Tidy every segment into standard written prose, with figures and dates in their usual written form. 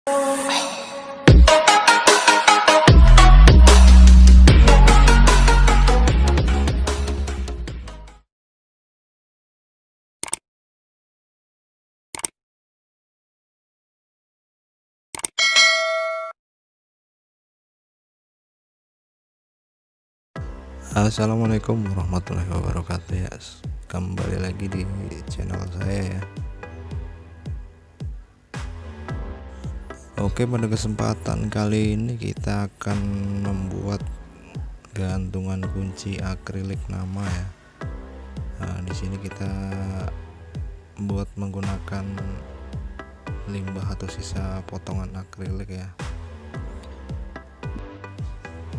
Assalamualaikum warahmatullahi wabarakatuh ya. Kembali lagi di channel saya ya. Oke, pada kesempatan kali ini kita akan membuat gantungan kunci akrilik nama ya. Nah, di sini kita buat menggunakan limbah atau sisa potongan akrilik ya.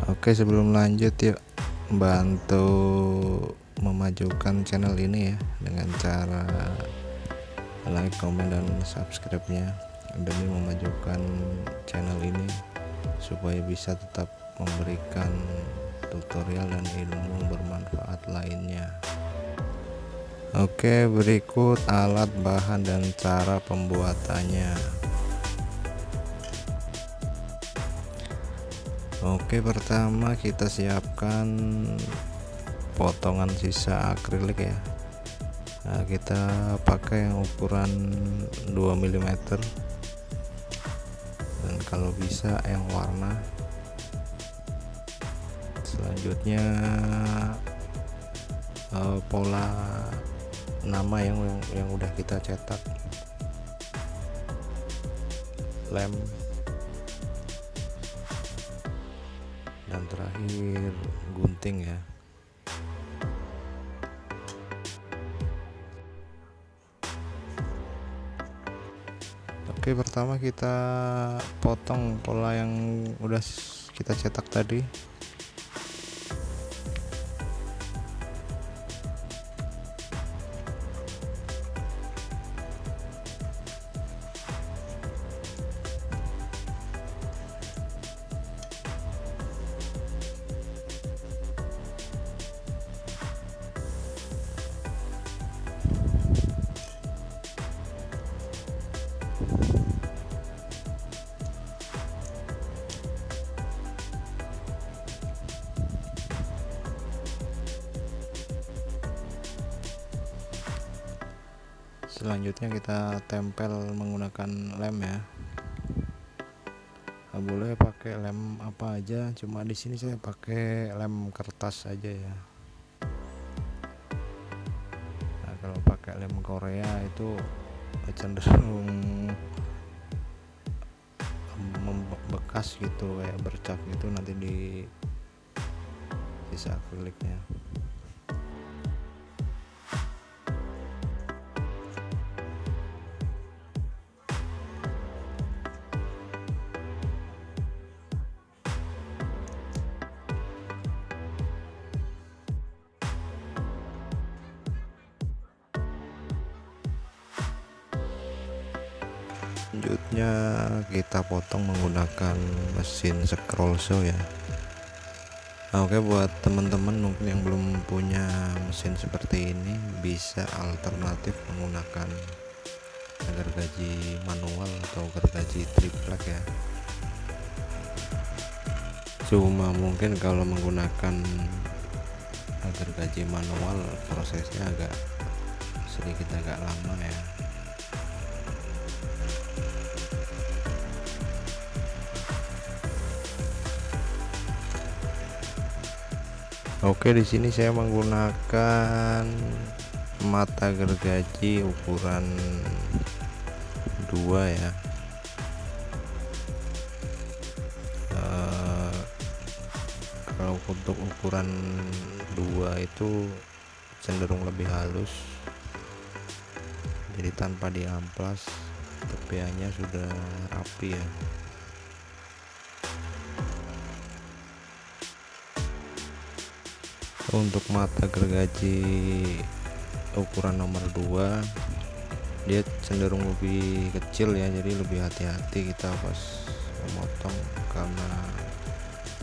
Oke, sebelum lanjut yuk bantu memajukan channel ini ya dengan cara like, komen, dan subscribe-nya demi memajukan channel ini supaya bisa tetap memberikan tutorial dan ilmu bermanfaat lainnya. Oke, berikut alat, bahan, dan cara pembuatannya. Oke, pertama kita siapkan potongan sisa akrilik ya. Nah, kita pakai yang ukuran 2 mm dan kalau bisa yang warna. Selanjutnya pola nama yang udah kita cetak, lem, dan terakhir gunting ya. Oke, pertama kita potong pola yang udah kita cetak tadi. Selanjutnya kita tempel menggunakan lem ya. Nah, boleh pakai lem apa aja, cuma di sini saya pakai lem kertas aja ya. Nah, kalau pakai lem Korea itu cenderung membekas gitu, kayak bercak gitu nanti di sisa akriliknya. Selanjutnya kita potong menggunakan mesin scroll saw ya. Nah, oke, buat teman-teman mungkin yang belum punya mesin seperti ini, bisa alternatif menggunakan gergaji manual atau gergaji triplek ya. Cuma mungkin kalau menggunakan gergaji manual prosesnya sedikit agak lama ya. Oke, di sini saya menggunakan mata gergaji ukuran 2 ya. Kalau untuk ukuran 2 itu cenderung lebih halus, jadi tanpa diamplas tepiannya sudah rapi ya. Untuk mata gergaji ukuran nomor 2 dia cenderung lebih kecil ya, jadi lebih hati-hati kita pas memotong karena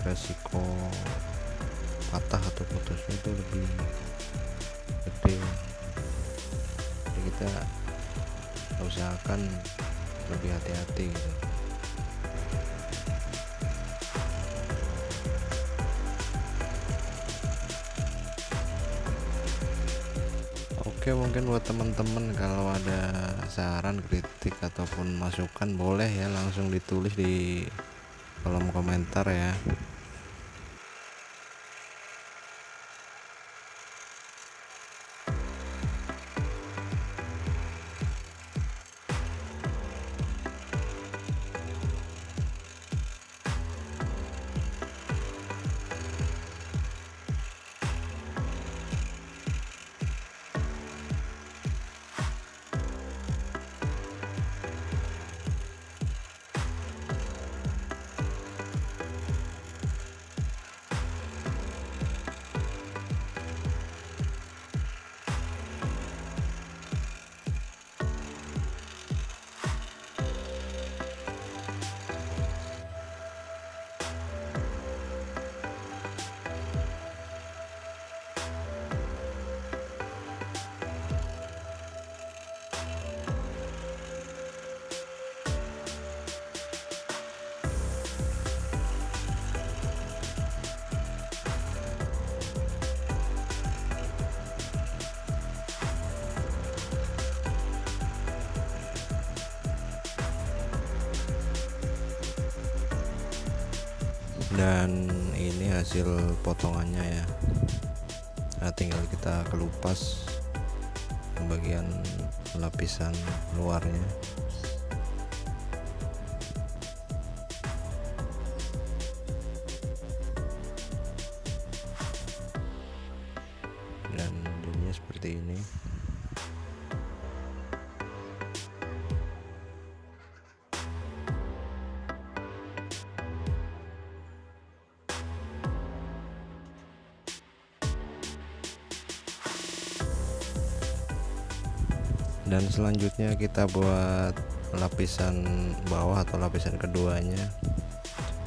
resiko patah atau putusnya itu lebih gede. Jadi kita usahakan lebih hati-hati gitu. Oke, mungkin buat teman-teman kalau ada saran, kritik ataupun masukan boleh ya langsung ditulis di kolom komentar ya. Dan ini hasil potongannya ya. Nah, tinggal kita kelupas bagian lapisan luarnya. Dan jadinya seperti ini. Dan selanjutnya kita buat lapisan bawah atau lapisan keduanya.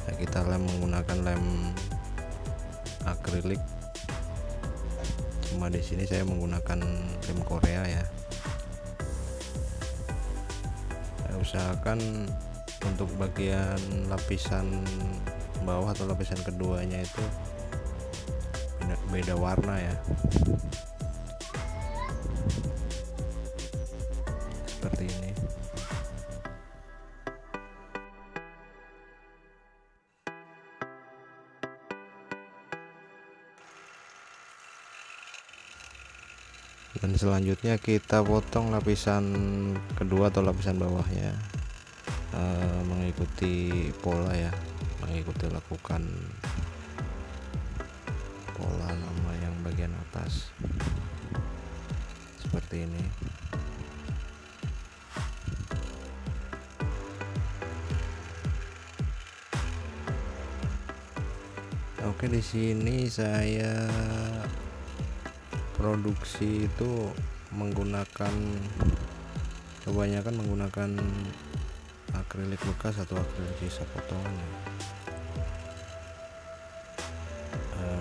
Nah, kita lem menggunakan lem akrilik. Cuma di sini saya menggunakan lem Korea ya. Nah, usahakan untuk bagian lapisan bawah atau lapisan keduanya itu beda warna ya. Seperti ini. Dan selanjutnya kita potong lapisan kedua atau lapisan bawahnya mengikuti pola ya, mengikuti lakukan pola nama yang bagian atas seperti ini. Oke, di sini saya produksi itu kebanyakan menggunakan akrilik bekas atau akrilik sisa potongan ya.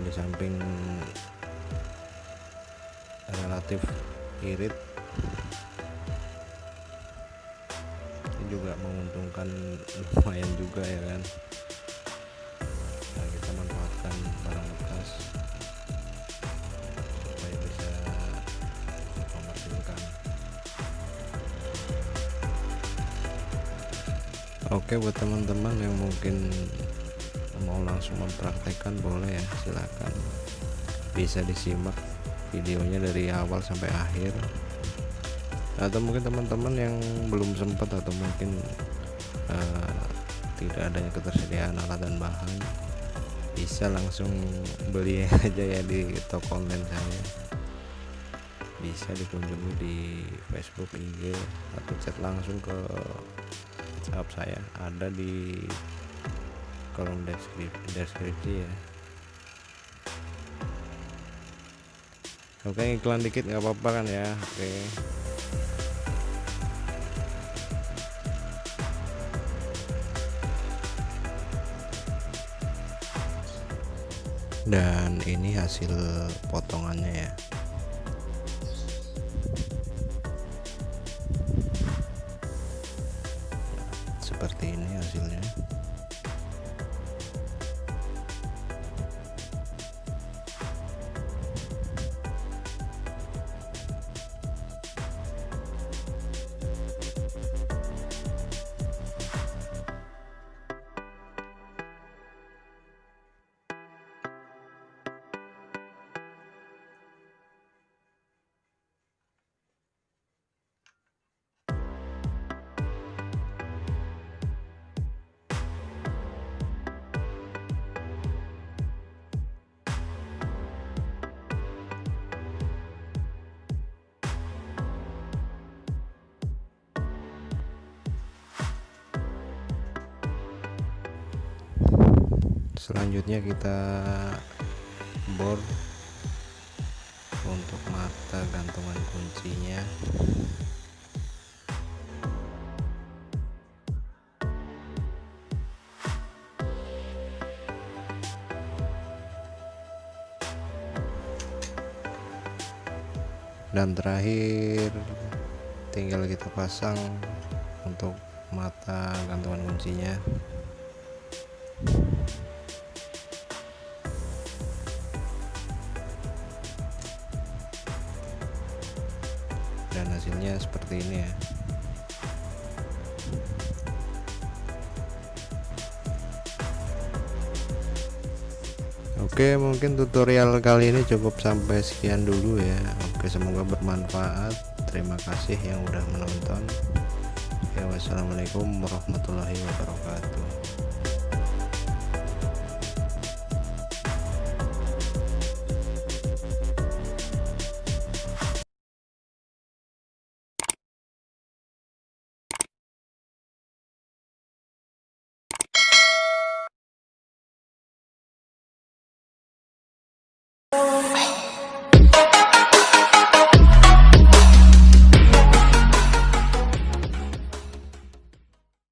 Di samping relatif irit, ini juga menguntungkan lumayan juga ya kan. Nah, kita manfaatkan barang bekas supaya bisa menghasilkan. Oke, buat teman-teman yang mungkin mau langsung mempraktekkan boleh ya, silakan bisa disimak videonya dari awal sampai akhir. Atau mungkin teman-teman yang belum sempat atau mungkin tidak adanya ketersediaan alat dan bahan, bisa langsung beli aja ya di toko online saya. Bisa dikunjungi di Facebook, IG, atau chat langsung ke WhatsApp saya, ada di kolom deskripsi ya. Oke, iklan dikit nggak apa-apa kan ya. Oke. Dan ini hasil potongannya ya. Seperti ini hasilnya. selanjutnya kita bor untuk mata gantungan kuncinya. Dan terakhir tinggal kita pasang untuk mata gantungan kuncinya. Dan hasilnya seperti ini ya. Oke, mungkin tutorial kali ini cukup sampai sekian dulu ya. Oke, semoga bermanfaat. Terima kasih yang udah menonton ya. Wassalamualaikum warahmatullahi wabarakatuh.